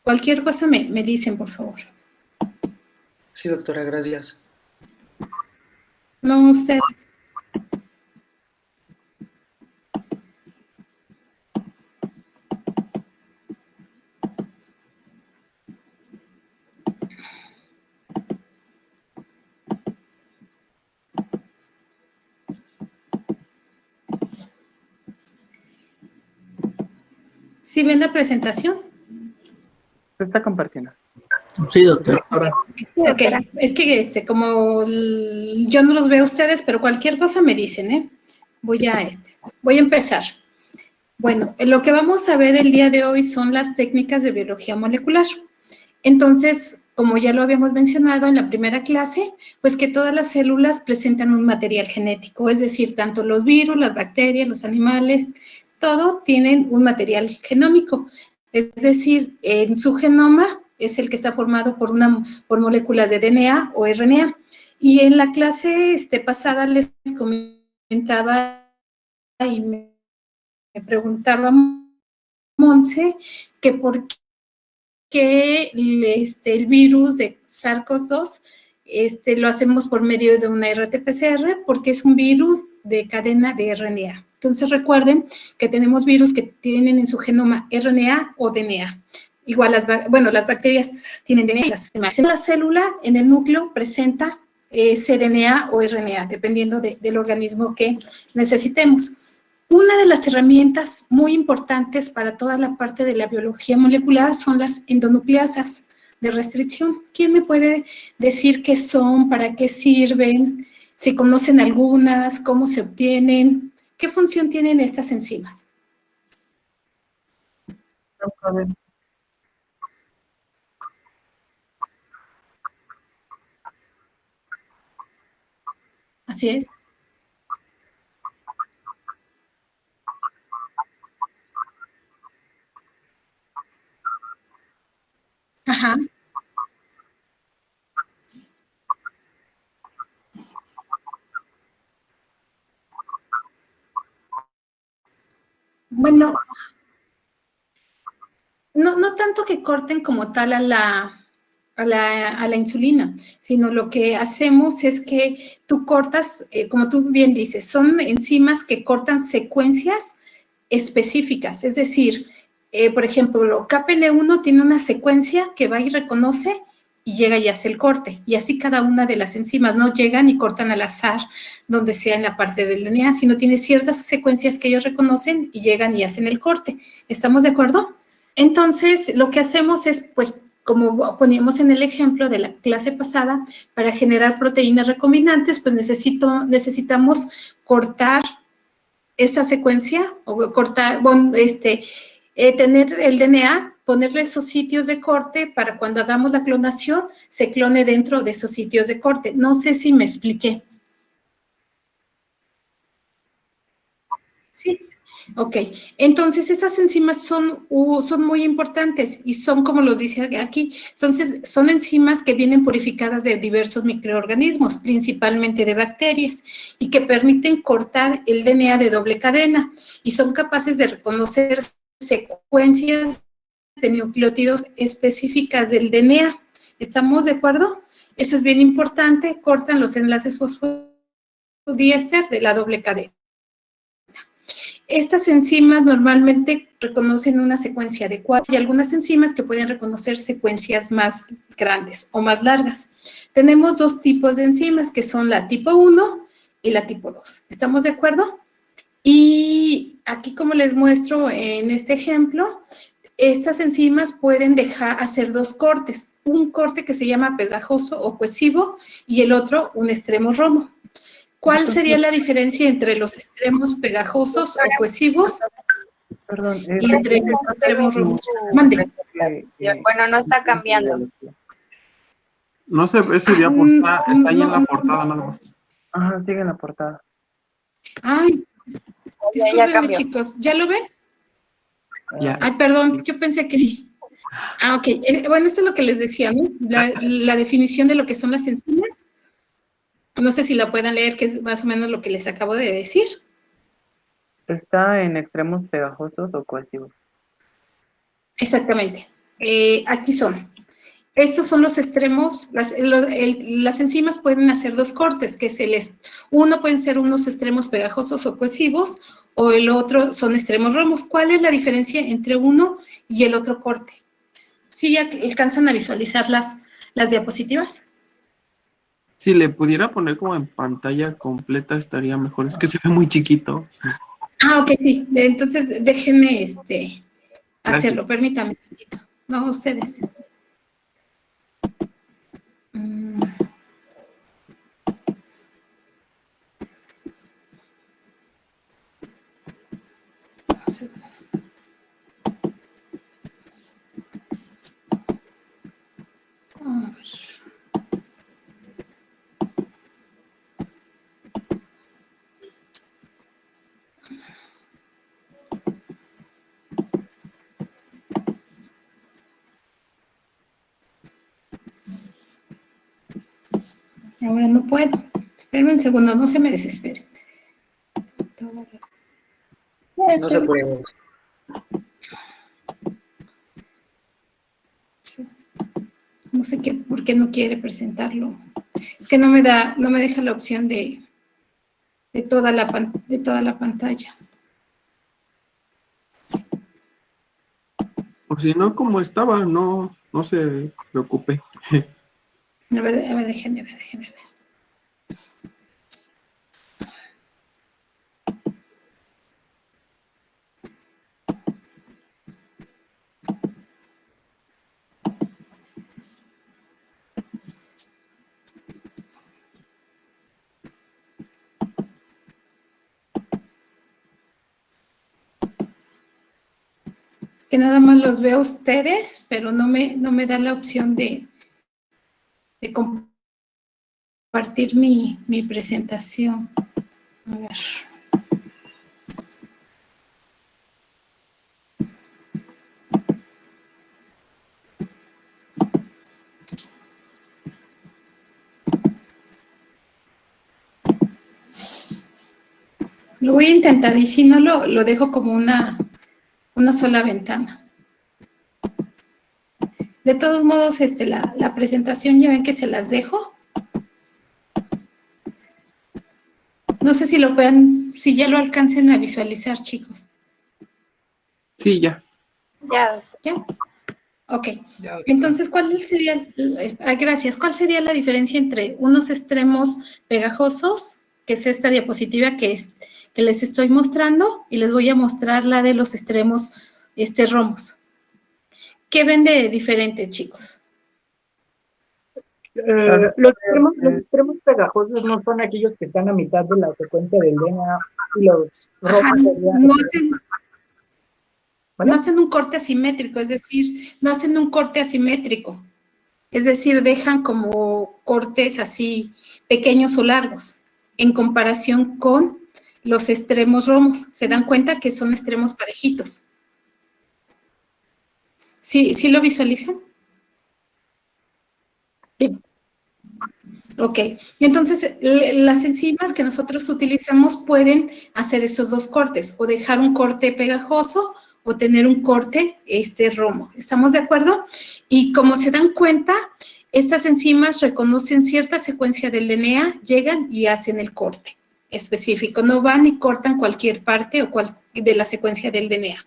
Cualquier cosa me dicen, por favor. Sí, doctora, gracias. No, ustedes. ¿Sí ven la presentación? Se está compartiendo. Sí, doctora. Ok, es que como yo no los veo a ustedes, pero cualquier cosa me dicen, ¿eh? Voy a empezar. Bueno, lo que vamos a ver el día de hoy son las técnicas de biología molecular. Entonces, como ya lo habíamos mencionado en la primera clase, pues que todas las células presentan un material genético, es decir, tanto los virus, las bacterias, los animales, todo tienen un material genómico. Es decir, en su genoma es el que está formado por moléculas de DNA o RNA. Y en la clase pasada les comentaba y me preguntaba Monse que por qué el virus de SARS-CoV-2 lo hacemos por medio de una RT-PCR porque es un virus de cadena de RNA. Entonces recuerden que tenemos virus que tienen en su genoma RNA o DNA. Igual, las bacterias tienen DNA y las demás. En la célula, en el núcleo, presenta cDNA o RNA, dependiendo del organismo que necesitemos. Una de las herramientas muy importantes para toda la parte de la biología molecular son las endonucleasas de restricción. ¿Quién me puede decir qué son, para qué sirven, si conocen algunas, cómo se obtienen, qué función tienen estas enzimas? Así es. Ajá. Bueno, no tanto que corten como tal a la insulina, sino lo que hacemos es que tú cortas, como tú bien dices, son enzimas que cortan secuencias específicas, es decir, por ejemplo, KPN1 tiene una secuencia que va y reconoce y llega y hace el corte, y así cada una de las enzimas no llegan y cortan al azar donde sea en la parte del DNA, sino tiene ciertas secuencias que ellos reconocen y llegan y hacen el corte. ¿Estamos de acuerdo? Entonces, lo que hacemos es, pues, como poníamos en el ejemplo de la clase pasada, para generar proteínas recombinantes, pues necesitamos cortar esa secuencia o cortar, tener el DNA, ponerle esos sitios de corte para cuando hagamos la clonación, se clone dentro de esos sitios de corte. No sé si me expliqué. Sí. Ok, entonces estas enzimas son muy importantes y son, como los dice aquí, son enzimas que vienen purificadas de diversos microorganismos, principalmente de bacterias, y que permiten cortar el DNA de doble cadena y son capaces de reconocer secuencias de nucleótidos específicas del DNA. ¿Estamos de acuerdo? Eso es bien importante, cortan los enlaces fosfodiéster de la doble cadena. Estas enzimas normalmente reconocen una secuencia de 4 y algunas enzimas que pueden reconocer secuencias más grandes o más largas. Tenemos dos tipos de enzimas que son la tipo 1 y la tipo 2. ¿Estamos de acuerdo? Y aquí, como les muestro en este ejemplo, estas enzimas pueden hacer dos cortes. Un corte que se llama pegajoso o cohesivo y el otro un extremo romo. ¿Cuál sería la diferencia entre los extremos pegajosos o cohesivos y entre los extremos romos? Mande. Bueno, no está cambiando. No sé, eso ya está ahí en la portada nada más. Ajá, sigue en la portada. Ay, discúlpenme, chicos. ¿Ya lo ven? Ya. Ay, perdón, yo pensé que sí. Ah, ok. Bueno, esto es lo que les decía, ¿no? La definición de lo que son las enzimas. No sé si la puedan leer, que es más o menos lo que les acabo de decir. Está en extremos pegajosos o cohesivos. Exactamente. Aquí son. Estos son los extremos. Las enzimas pueden hacer dos cortes, que es uno pueden ser unos extremos pegajosos o cohesivos, o el otro son extremos romos. ¿Cuál es la diferencia entre uno y el otro corte? ¿Sí alcanzan a visualizar las diapositivas? Si le pudiera poner como en pantalla completa estaría mejor. Es que se ve muy chiquito. Ah, ok, sí. Entonces, déjenme hacerlo. Gracias. Permítame un tantito. No, ustedes. Mm. Un segundo. A ver. Ahora no puedo. Espérame un segundo, no se me desespere. No se puede. No sé por qué no quiere presentarlo. Es que no me deja la opción de toda la pantalla. O si no, como estaba, no se preocupe. A ver, déjeme ver. Es que nada más los veo a ustedes, pero no me da la opción de compartir mi presentación. A ver. Lo voy a intentar y si no lo dejo como una sola ventana. De todos modos, la presentación ya ven que se las dejo. No sé si ya lo alcancen a visualizar, chicos. Sí, ya. Ya. ¿Ya? Ok. Entonces, gracias, ¿cuál sería la diferencia entre unos extremos pegajosos, que es esta diapositiva que les estoy mostrando, y les voy a mostrar la de los extremos romos? ¿Qué ven de diferente, chicos? Los extremos pegajosos no son aquellos que están a mitad de la secuencia del DNA y los rojos serían... No hacen un corte asimétrico, es decir, no hacen un corte asimétrico. Es decir, dejan como cortes así pequeños o largos en comparación con los extremos romos. ¿Se dan cuenta que son extremos parejitos? ¿Sí lo visualizan? Sí. Ok, entonces las enzimas que nosotros utilizamos pueden hacer esos dos cortes, o dejar un corte pegajoso o tener un corte romo. ¿Estamos de acuerdo? Y como se dan cuenta, estas enzimas reconocen cierta secuencia del DNA, llegan y hacen el corte específico. No van y cortan cualquier parte de la secuencia del DNA.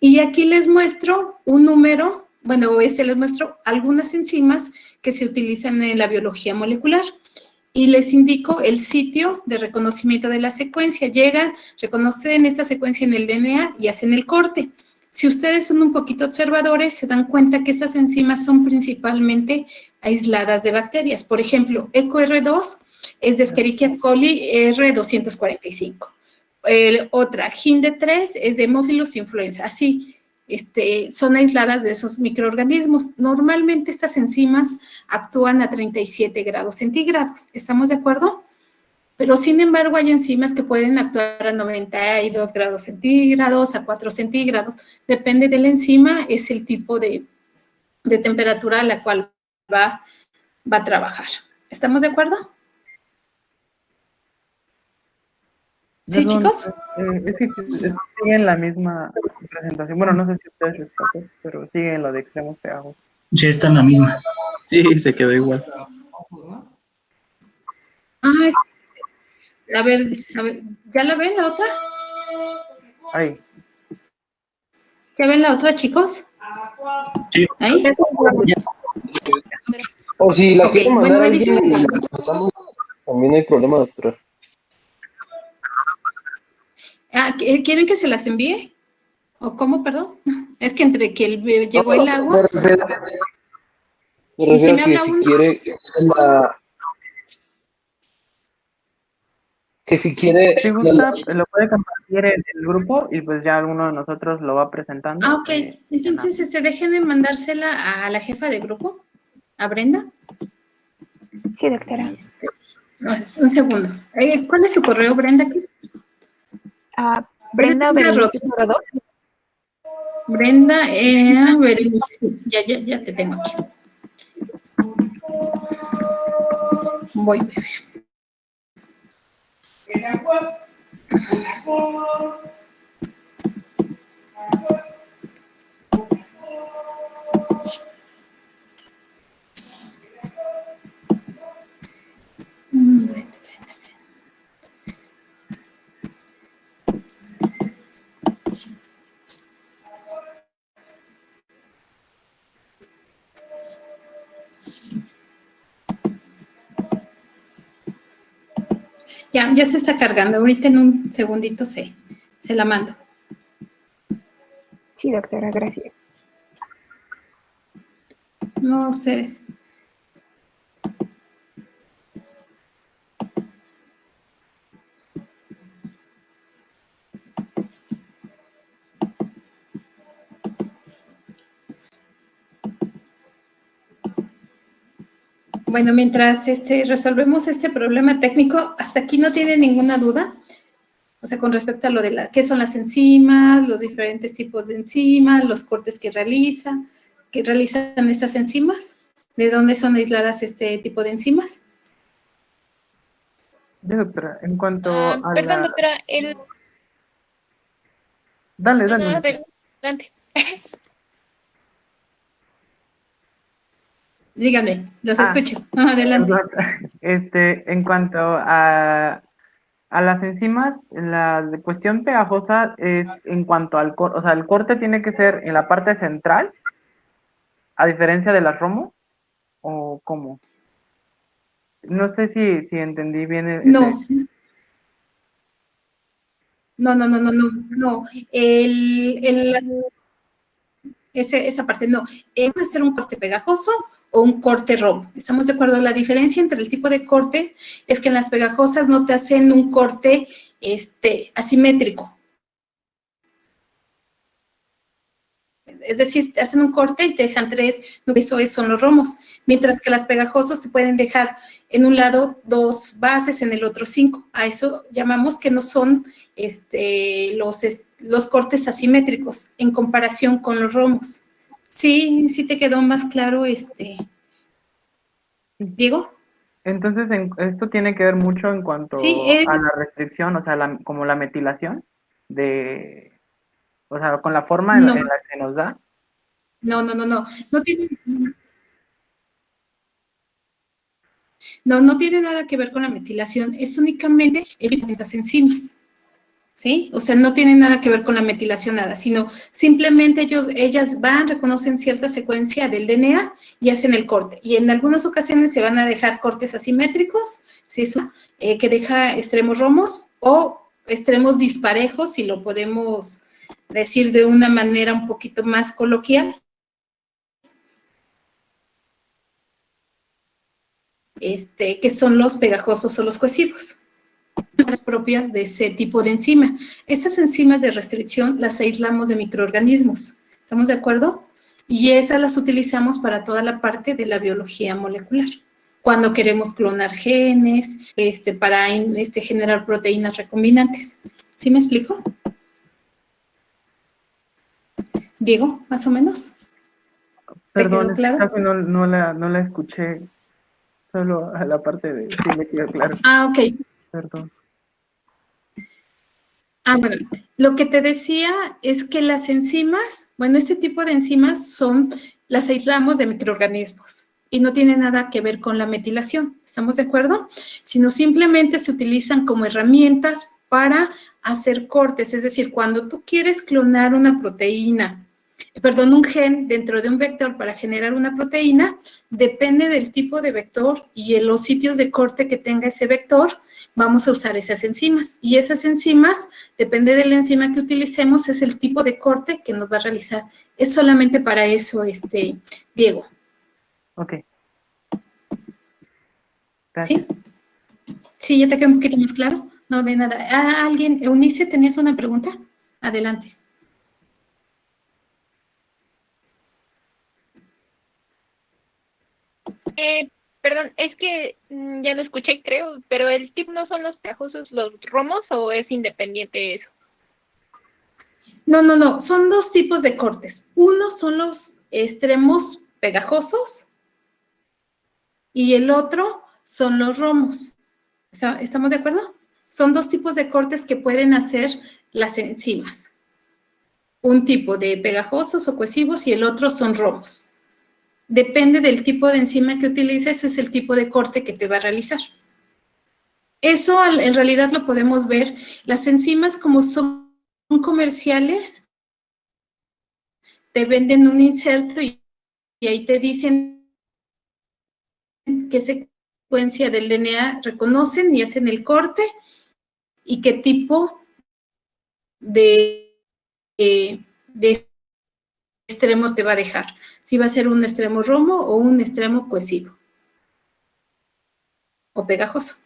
Y aquí les muestro un número, les muestro algunas enzimas que se utilizan en la biología molecular. Y les indico el sitio de reconocimiento de la secuencia. Llegan, reconocen esta secuencia en el DNA y hacen el corte. Si ustedes son un poquito observadores, se dan cuenta que estas enzimas son principalmente aisladas de bacterias. Por ejemplo, EcoR2 es de Escherichia coli R245. Otra, GIND3 es de Haemophilus influenza. Así, son aisladas de esos microorganismos. Normalmente estas enzimas actúan a 37 grados centígrados. ¿Estamos de acuerdo? Pero sin embargo hay enzimas que pueden actuar a 92 grados centígrados, a 4 centígrados. Depende de la enzima, es el tipo de temperatura a la cual va a trabajar. ¿Estamos de acuerdo? ¿Sí, Perdón, chicos? es que sigue en la misma presentación. Bueno, no sé si a ustedes les pasó, pero sigue en lo de extremos pegajosos. Sí, está en la misma. Sí, se quedó igual. Ah, a ver, ¿ya la ven la otra? Ahí. ¿Ya ven la otra, chicos? Sí. ¿Ahí? O si la Ok, quiere bueno, mandar me alguien dicen. y la presentamos, también no hay problema, doctora. ¿Quieren que se las envíe? ¿O cómo, perdón? Es que entre que llegó el Me agua. refiero, me ¿Y si refiero me a que habla si uno? quiere que si quiere Si gusta, lo puede compartir en el grupo y pues ya alguno de nosotros lo va presentando. Ah, ok. Entonces, déjenme mandársela a la jefa de grupo, a Brenda. Sí, doctora. No, un segundo. ¿Cuál es tu correo, Brenda? Brenda Berenice Morador. Brenda Berenice. Sí, ya te tengo aquí. Voy, bebé. Brenda. Ya se está cargando. Ahorita en un segundito se la mando. Sí, doctora, gracias. No, ustedes. Bueno, mientras resolvemos este problema técnico, hasta aquí no tiene ninguna duda. O sea, con respecto a lo de qué son las enzimas, los diferentes tipos de enzimas, los cortes que realizan estas enzimas, de dónde son aisladas este tipo de enzimas. Sí, doctora, en cuanto a Perdón, la... doctora, Dale. adelante. Díganme, los escucho. Adelante. Perdón. En cuanto a las enzimas, la de cuestión pegajosa es en cuanto al corte, o sea, el corte tiene que ser en la parte central, a diferencia de las romo, o cómo. No sé si entendí bien. No. No. Esa parte no. ¿Puede ser un corte pegajoso o un corte romo? ¿Estamos de acuerdo? La diferencia entre el tipo de cortes es que en las pegajosas no te hacen un corte asimétrico. Es decir, te hacen un corte y te dejan 3, eso son los romos, mientras que las pegajosos te pueden dejar en un lado 2 bases, en el otro 5. A eso llamamos que no son los cortes asimétricos en comparación con los romos. Sí te quedó más claro, Diego. Entonces, esto tiene que ver mucho en cuanto Sí, a la restricción, o sea, como la metilación o sea, con la forma en no, la que nos da. No tiene nada que ver con la metilación, es únicamente estas enzimas. ¿Sí? O sea, no tiene nada que ver con la metilación, nada, sino simplemente ellas reconocen cierta secuencia del DNA y hacen el corte. Y en algunas ocasiones se van a dejar cortes asimétricos, ¿sí? Que deja extremos romos o extremos disparejos, si lo podemos decir de una manera un poquito más coloquial. Que son los pegajosos o los cohesivos, las propias de ese tipo de enzima. Estas enzimas de restricción las aislamos de microorganismos, ¿estamos de acuerdo? Y esas las utilizamos para toda la parte de la biología molecular. Cuando queremos clonar genes, para generar proteínas recombinantes. ¿Sí me explico? Diego, más o menos. ¿Te Perdón, quedó claro? casi no la escuché, solo a la parte de sí me quedó claro. Ah, ok. Perdón. Bueno, lo que te decía es que las enzimas, bueno, este tipo de enzimas las aislamos de microorganismos y no tiene nada que ver con la metilación, ¿estamos de acuerdo? Sino simplemente se utilizan como herramientas para hacer cortes, es decir, cuando tú quieres clonar una proteína, perdón, un gen dentro de un vector para generar una proteína, depende del tipo de vector y en los sitios de corte que tenga ese vector, vamos a usar esas enzimas. Y esas enzimas, depende de la enzima que utilicemos, es el tipo de corte que nos va a realizar. Es solamente para eso, Diego. Ok. Gracias. ¿Sí? ¿Sí, ya te quedó un poquito más claro? No, de nada. ¿Alguien? Eunice, ¿tenías una pregunta? Adelante. Perdón, es que ya lo escuché, creo, pero el tip no son los pegajosos, los romos, o es independiente eso. No, son dos tipos de cortes. Uno son los extremos pegajosos y el otro son los romos. ¿Estamos de acuerdo? Son dos tipos de cortes que pueden hacer las enzimas. Un tipo de pegajosos o cohesivos y el otro son romos. Depende del tipo de enzima que utilices, es el tipo de corte que te va a realizar. Eso en realidad lo podemos ver. Las enzimas, como son comerciales, te venden un inserto y ahí te dicen qué secuencia del DNA reconocen y hacen el corte y qué tipo de extremo te va a dejar. Si va a ser un extremo romo o un extremo cohesivo o pegajoso.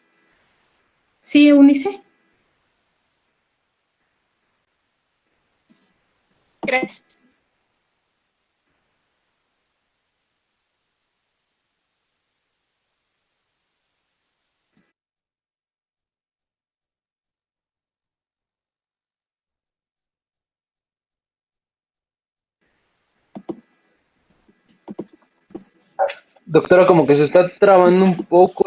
¿Sí, Eunice? Gracias. Doctora, como que se está trabando un poco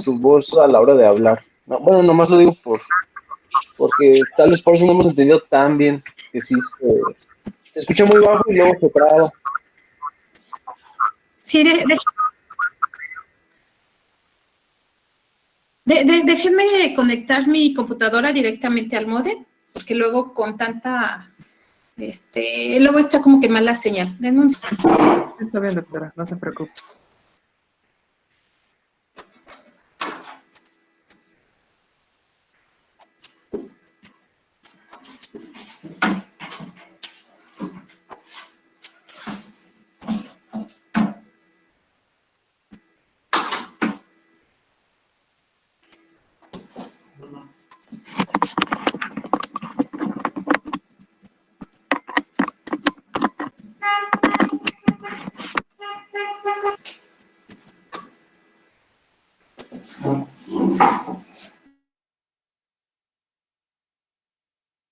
su voz a la hora de hablar. No, bueno, nomás lo digo porque tal vez por eso no hemos entendido tan bien, que sí se escucha muy bajo y luego se traba. Sí, déjenme conectar mi computadora directamente al módem, porque luego con tanta, luego está como que mala señal. Denme un segundo. Está bien, doctora, no se preocupe.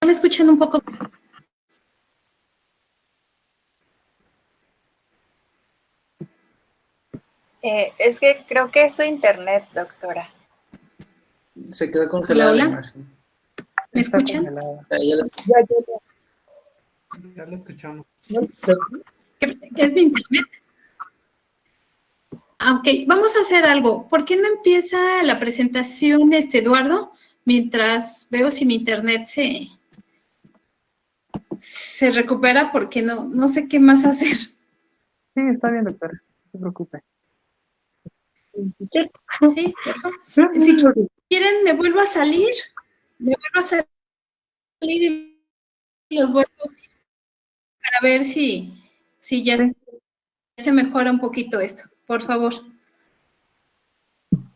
¿Me escuchan un poco? Es que creo que es su internet, doctora. Se quedó congelada Hola, la hola. imagen. ¿Me Está escuchan? congelada. Ya Ya la escuchamos. ¿Es mi internet? Ok, vamos a hacer algo. ¿Por qué no empieza la presentación, Eduardo? Mientras veo si mi internet se recupera, porque no sé qué más hacer. Sí, está bien, doctora, no se preocupe. Sí, por favor. Si quieren, me vuelvo a salir y los vuelvo para ver si ya Sí, se mejora un poquito esto. Por favor.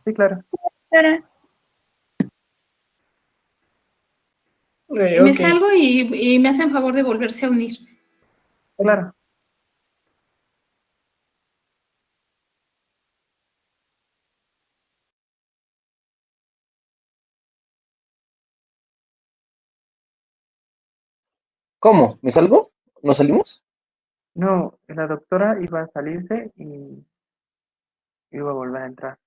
sí, claro. Doctora, Me Ok. salgo y me hacen favor de volverse a unir. Claro. ¿Cómo? ¿Me salgo? ¿Nos salimos? No, la doctora iba a salirse y iba a volver a entrar.